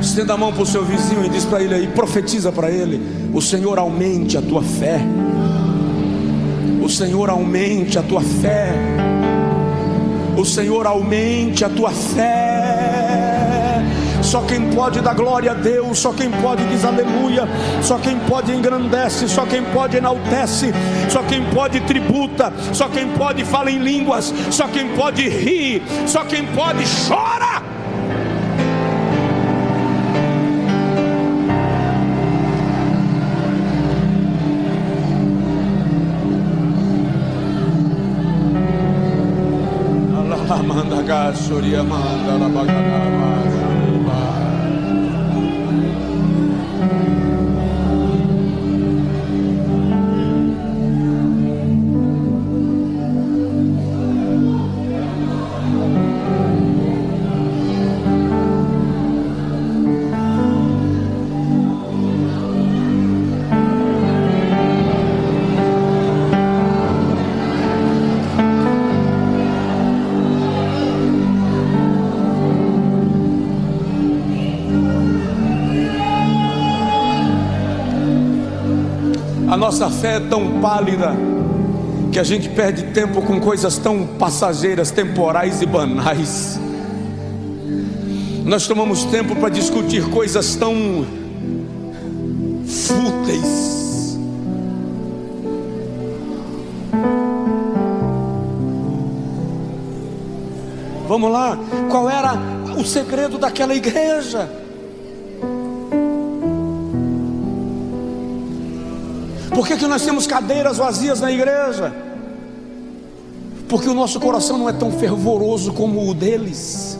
S2: Estenda a mão para o seu vizinho e diz para ele aí, profetiza para ele: o Senhor aumente a tua fé. O Senhor aumente a tua fé. O Senhor aumente a tua fé. Só quem pode dar glória a Deus, só quem pode diz aleluia, só quem pode engrandece, só quem pode enaltece, só quem pode tributa, só quem pode fala em línguas, só quem pode rir, só quem pode chora. Manda gasoria, manda la bagada. A nossa fé é tão pálida que a gente perde tempo com coisas tão passageiras, temporais e banais. Nós tomamos tempo para discutir coisas tão fúteis. Vamos lá, qual era o segredo daquela igreja? Por que nós temos cadeiras vazias na igreja? Porque o nosso coração não é tão fervoroso como o deles.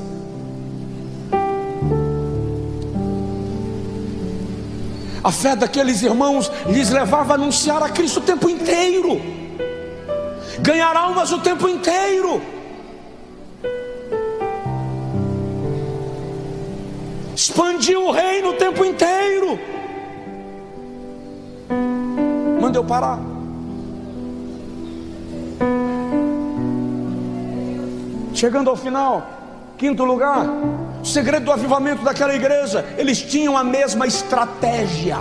S2: A fé daqueles irmãos lhes levava a anunciar a Cristo o tempo inteiro, ganhar almas o tempo inteiro, expandir o reino o tempo inteiro. Manda eu parar. Chegando ao final, quinto lugar, o segredo do avivamento daquela igreja: eles tinham a mesma estratégia.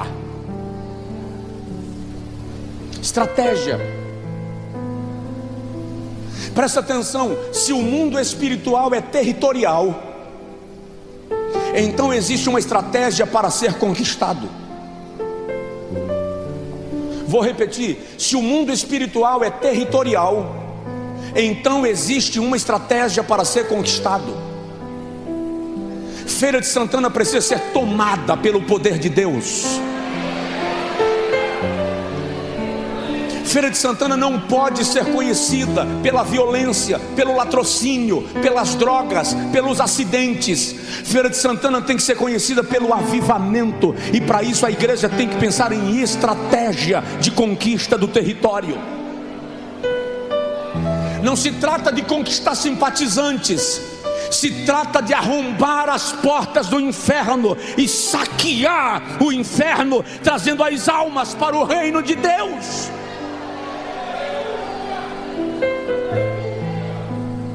S2: Presta atenção, se o mundo espiritual é territorial, então existe uma estratégia para ser conquistado. Vou repetir: se o mundo espiritual é territorial, então existe uma estratégia para ser conquistado. Feira de Santana precisa ser tomada pelo poder de Deus. Feira de Santana não pode ser conhecida pela violência, pelo latrocínio, pelas drogas, pelos acidentes. Feira de Santana tem que ser conhecida pelo avivamento, e para isso a igreja tem que pensar em estratégia de conquista do território. Não se trata de conquistar simpatizantes, se trata de arrombar as portas do inferno e saquear o inferno, trazendo as almas para o reino de Deus.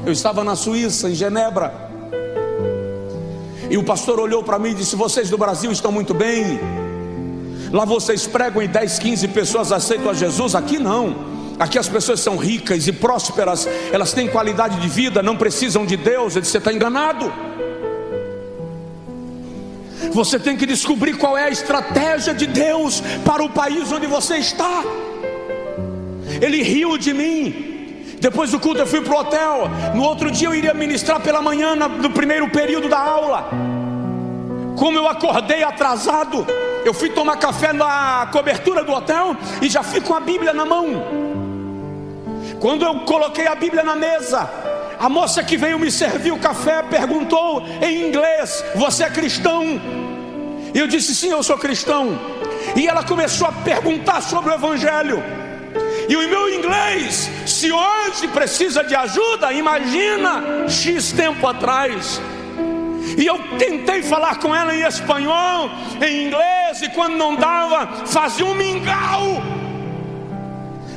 S2: Eu estava na Suíça, em Genebra, e o pastor olhou para mim e disse: vocês do Brasil estão muito bem, lá vocês pregam e 10, 15 pessoas aceitam a Jesus. Aqui não, aqui as pessoas são ricas e prósperas, elas têm qualidade de vida, não precisam de Deus. Eu disse: você está enganado. Você tem que descobrir qual é a estratégia de Deus para o país onde você está. Ele riu de mim. Depois do culto eu fui para o hotel. No outro dia eu iria ministrar pela manhã no primeiro período da aula. Como eu acordei atrasado, eu fui tomar café na cobertura do hotel e já fui com a Bíblia na mão. Quando eu coloquei a Bíblia na mesa, a moça que veio me servir o café perguntou em inglês: você é cristão? E eu disse: sim, eu sou cristão. E ela começou a perguntar sobre o Evangelho. E o meu inglês, se hoje precisa de ajuda, imagina X tempo atrás. E eu tentei falar com ela em espanhol, em inglês, e quando não dava, fazia um mingau.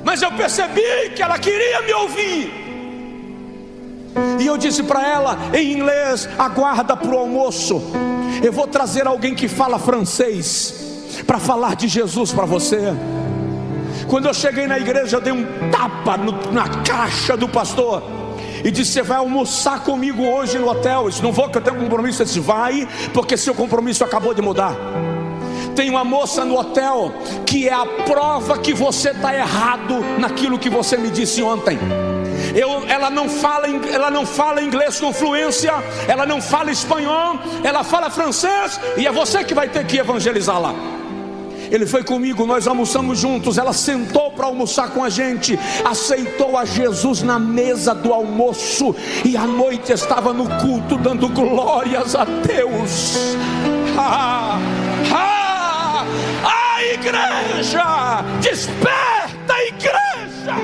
S2: Mas eu percebi que ela queria me ouvir. E eu disse para ela em inglês: aguarda para o almoço, eu vou trazer alguém que fala francês para falar de Jesus para você. Quando eu cheguei na igreja, eu dei um tapa na caixa do pastor e disse: você vai almoçar comigo hoje no hotel? Eu disse: não vou, que eu tenho um compromisso. Ele disse: vai, porque seu compromisso acabou de mudar. Tem uma moça no hotel que é a prova que você está errado naquilo que você me disse ontem. Ela não fala inglês com fluência, ela não fala espanhol, ela fala francês, e é você que vai ter que evangelizar lá. Ele foi comigo, nós almoçamos juntos. Ela sentou para almoçar com a gente, aceitou a Jesus na mesa do almoço, e à noite estava no culto dando glórias a Deus. A igreja, desperta a igreja.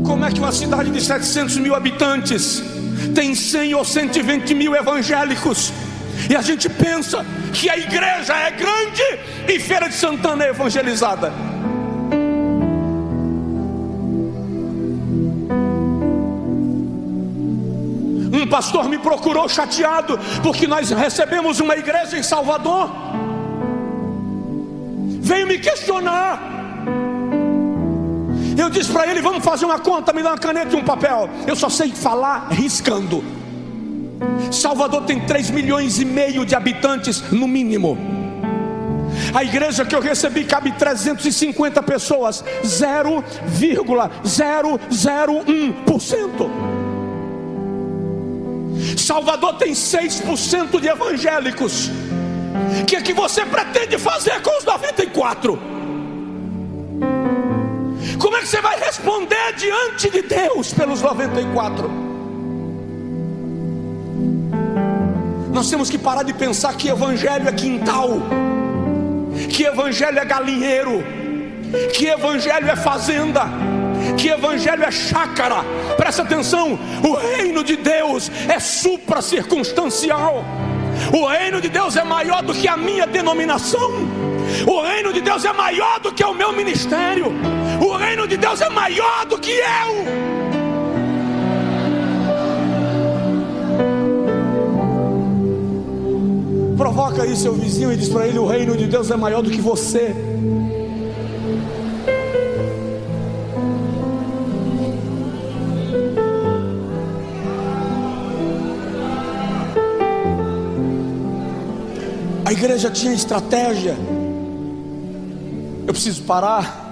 S2: Como é que uma cidade de 700 mil habitantes tem 100 ou 120 mil evangélicos, e a gente pensa que a igreja é grande e Feira de Santana é evangelizada? Um pastor me procurou chateado porque nós recebemos uma igreja em Salvador. Veio me questionar. Eu disse para ele: vamos fazer uma conta, me dá uma caneta e um papel. Eu só sei falar riscando. Salvador tem 3,5 milhões de habitantes no mínimo. A igreja que eu recebi cabe 350 pessoas, 0,001%. Salvador tem 6% de evangélicos. O que é que você pretende fazer com os 94%? Como é que você vai responder diante de Deus pelos 94? Nós temos que parar de pensar que evangelho é quintal, que evangelho é galinheiro, que evangelho é fazenda, que evangelho é chácara. Presta atenção, o reino de Deus é supra-circunstancial. O reino de Deus é maior do que a minha denominação. O reino de Deus é maior do que o meu ministério. O reino de Deus é maior do que eu. Provoca aí seu vizinho e diz para ele: o reino de Deus é maior do que você. A igreja tinha estratégia. Eu preciso parar.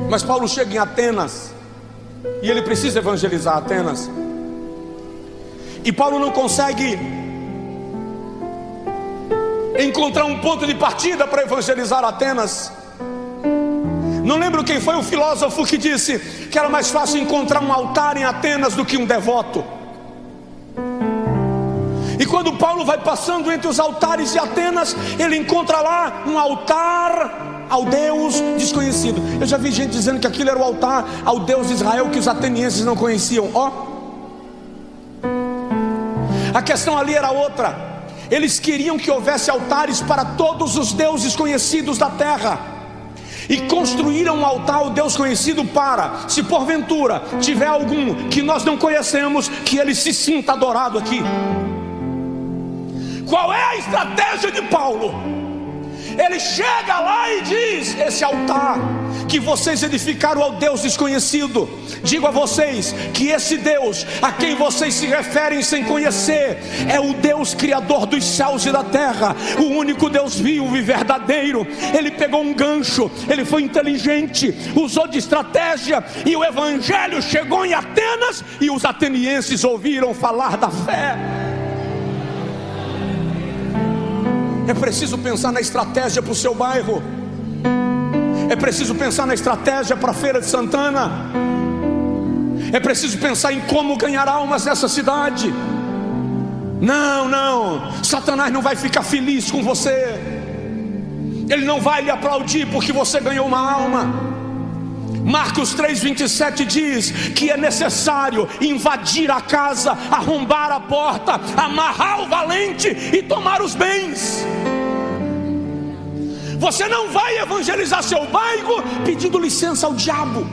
S2: Mas Paulo chega em Atenas e ele precisa evangelizar Atenas. E Paulo não consegue encontrar um ponto de partida para evangelizar Atenas. Não lembro quem foi o filósofo que disse que era mais fácil encontrar um altar em Atenas do que um devoto. E quando Paulo vai passando entre os altares de Atenas, ele encontra lá um altar ao Deus desconhecido. Eu já vi gente dizendo que aquilo era o altar ao Deus de Israel que os atenienses não conheciam. A questão ali era outra. Eles queriam que houvesse altares para todos os deuses conhecidos da terra, e construíram um altar ao Deus conhecido para, se porventura tiver algum que nós não conhecemos, que ele se sinta adorado aqui. Qual é a estratégia de Paulo? Ele chega lá e diz: esse altar que vocês edificaram ao Deus desconhecido, digo a vocês que esse Deus a quem vocês se referem sem conhecer é o Deus criador dos céus e da terra, o único Deus vivo e verdadeiro. Ele pegou um gancho, ele foi inteligente, usou de estratégia, e o evangelho chegou em Atenas, e os atenienses ouviram falar da fé. É preciso pensar na estratégia para o seu bairro. É preciso pensar na estratégia para a Feira de Santana. É preciso pensar em como ganhar almas nessa cidade. Não, Satanás não vai ficar feliz com você. Ele não vai lhe aplaudir porque você ganhou uma alma. Marcos 3,27 diz que é necessário invadir a casa, arrombar a porta, amarrar o valente e tomar os bens. Você não vai evangelizar seu bairro pedindo licença ao diabo.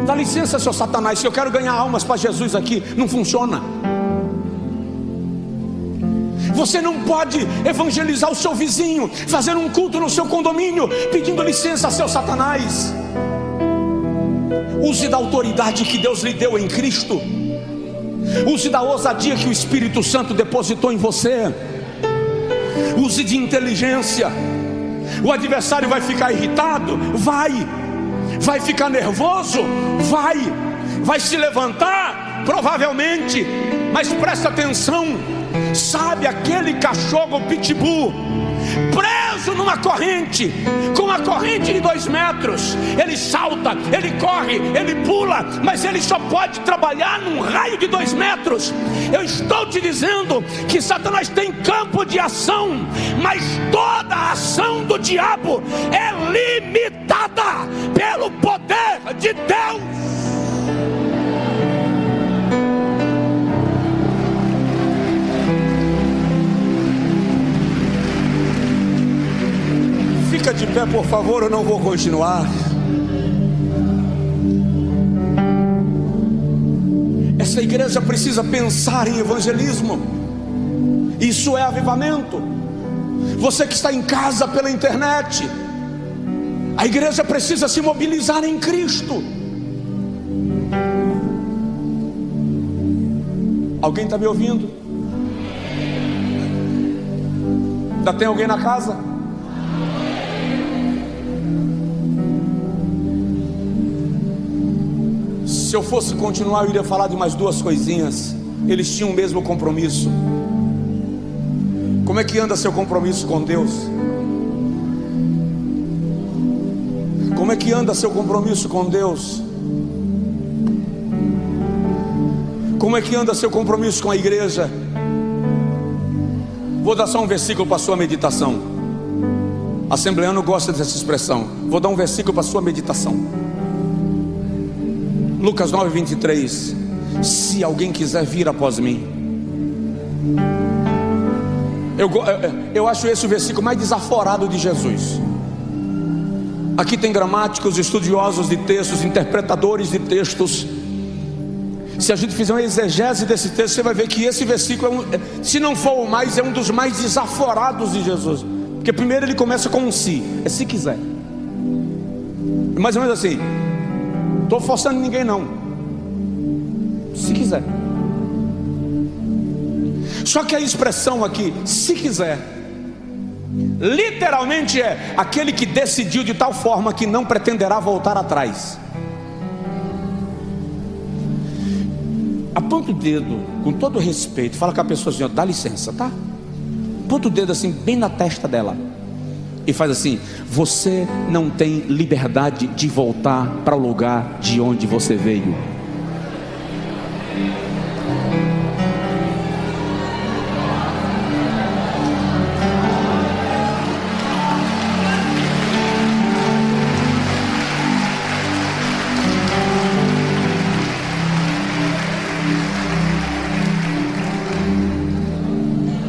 S2: Dá licença, seu Satanás, se eu quero ganhar almas para Jesus aqui. Não funciona. Você não pode evangelizar o seu vizinho, fazer um culto no seu condomínio, pedindo licença, seu Satanás. Use da autoridade que Deus lhe deu em Cristo. Use da ousadia que o Espírito Santo depositou em você. Use de inteligência. O adversário vai ficar irritado? Vai ficar nervoso? Vai se levantar? Provavelmente. Mas presta atenção. Sabe aquele cachorro pitbull preso numa corrente, com uma corrente de 2 metros? Ele salta, ele corre, ele pula, mas ele só pode trabalhar num raio de 2 metros. Eu estou te dizendo que Satanás tem campo de ação, mas toda a ação do diabo é limitada pelo poder de Deus. Fica de pé, por favor, eu não vou continuar. Essa igreja precisa pensar em evangelismo. Isso é avivamento. Você que está em casa pela internet, a igreja precisa se mobilizar em Cristo. Alguém está me ouvindo? Ainda tem alguém na casa? Se eu fosse continuar, eu iria falar de mais 2 coisinhas. Eles tinham o mesmo compromisso. Como é que anda seu compromisso com Deus? Como é que anda seu compromisso com Deus? Como é que anda seu compromisso com a igreja? Vou dar só um versículo para a sua meditação. Assembleano gosta dessa expressão. Vou dar um versículo para a sua meditação. Lucas 9:23. Se alguém quiser vir após mim. Eu acho esse o versículo mais desaforado de Jesus. Aqui tem gramáticos, estudiosos de textos, interpretadores de textos. Se a gente fizer uma exegese desse texto, você vai ver que esse versículo se não for o mais, é um dos mais desaforados de Jesus. Porque primeiro ele começa com um se quiser. Mais ou menos assim. Estou forçando ninguém não. Se quiser. Só que a expressão aqui, se quiser, Literalmente é aquele que decidiu de tal forma que não pretenderá voltar atrás. Aponta o dedo com todo respeito, fala com a pessoa assim, ó, dá licença, tá? Aponta o dedo assim bem na testa dela e faz assim: você não tem liberdade de voltar para o lugar de onde você veio.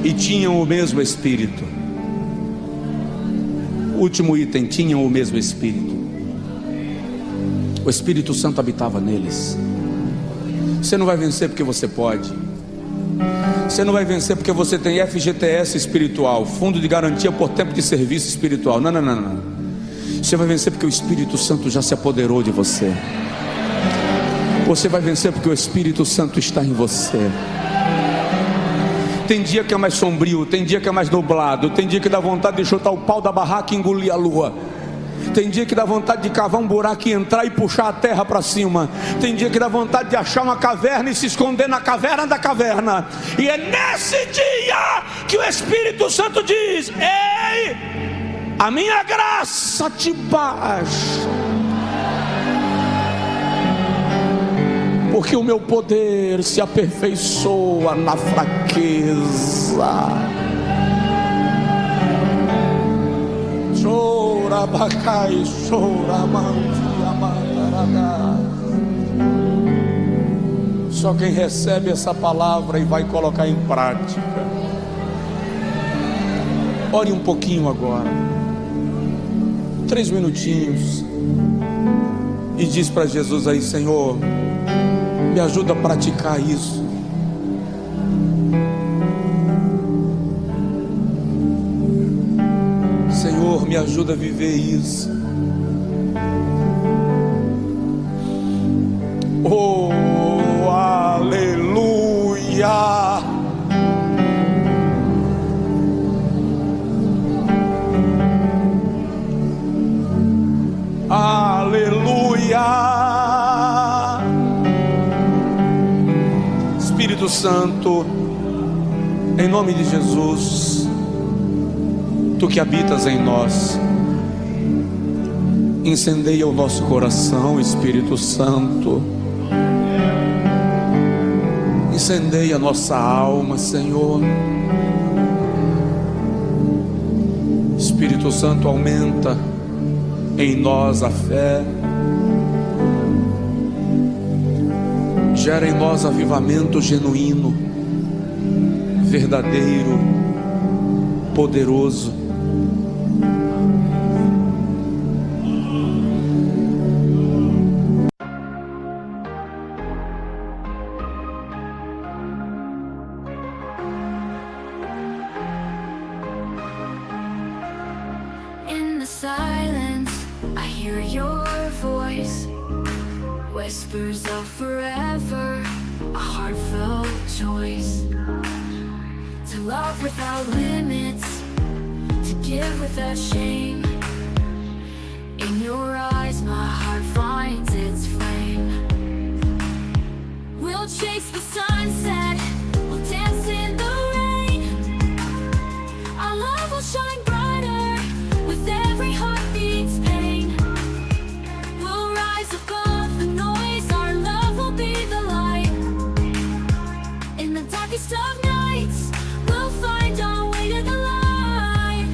S2: E tinham o mesmo Espírito. Último item, tinham o mesmo Espírito. O Espírito Santo habitava neles. Você não vai vencer porque você pode. Você não vai vencer porque você tem FGTS espiritual, Fundo de Garantia por Tempo de Serviço Espiritual. Não, não, não, não. Você vai vencer porque o Espírito Santo já se apoderou de você. Você vai vencer porque o Espírito Santo está em você. Tem dia que é mais sombrio, tem dia que é mais nublado, tem dia que dá vontade de chutar o pau da barraca e engolir a lua. Tem dia que dá vontade de cavar um buraco e entrar e puxar a terra para cima. Tem dia que dá vontade de achar uma caverna e se esconder na caverna da caverna. E é nesse dia que o Espírito Santo diz: ei, a minha graça te basta, porque o meu poder se aperfeiçoa na fraqueza. Chora, bacai, chora, mantia, matarada. Só quem recebe essa palavra e vai colocar em prática. Ore um pouquinho agora, 3 minutinhos, e diz para Jesus aí: Senhor, me ajuda a praticar isso. Senhor, me ajuda a viver isso. Oh, aleluia. Aleluia. Espírito Santo, em nome de Jesus, Tu que habitas em nós, incendeia o nosso coração, Espírito Santo. Incendeia a nossa alma, Senhor. Espírito Santo, aumenta em nós a fé. Gera em nós avivamento genuíno, verdadeiro, poderoso.
S3: In the silence, I hear your voice. Whispers of forever, a heartfelt choice. To love without limits, to give without shame. In your eyes my heart finds its flame. We'll chase the sunset, we'll dance in the rain. Our love will shine brighter with every heartbeat's pain. We'll rise above the noise, our love will be the light. In the darkest of nights, we'll find our way to the light.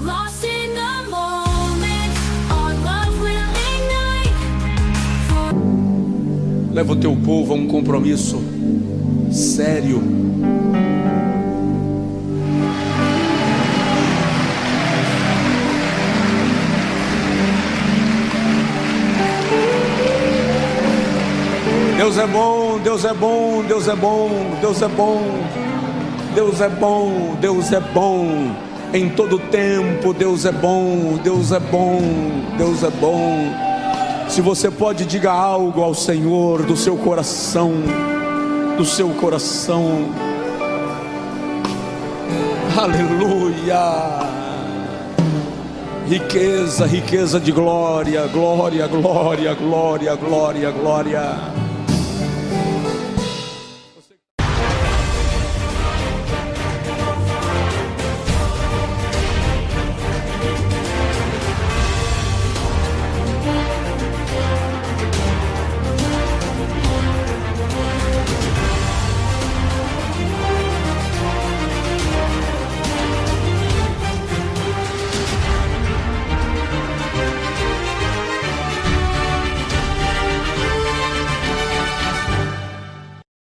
S3: Lost in the moment, our love will ignite.
S2: Leva o teu povo a um compromisso sério. Deus é bom, Deus é bom, Deus é bom, Deus é bom, Deus é bom, Deus é bom. Em todo tempo, Deus é bom, Deus é bom, Deus é bom. Se você pode, diga algo ao Senhor do seu coração, do seu coração. Aleluia.
S1: Riqueza, riqueza de glória, glória, glória, glória, glória, glória.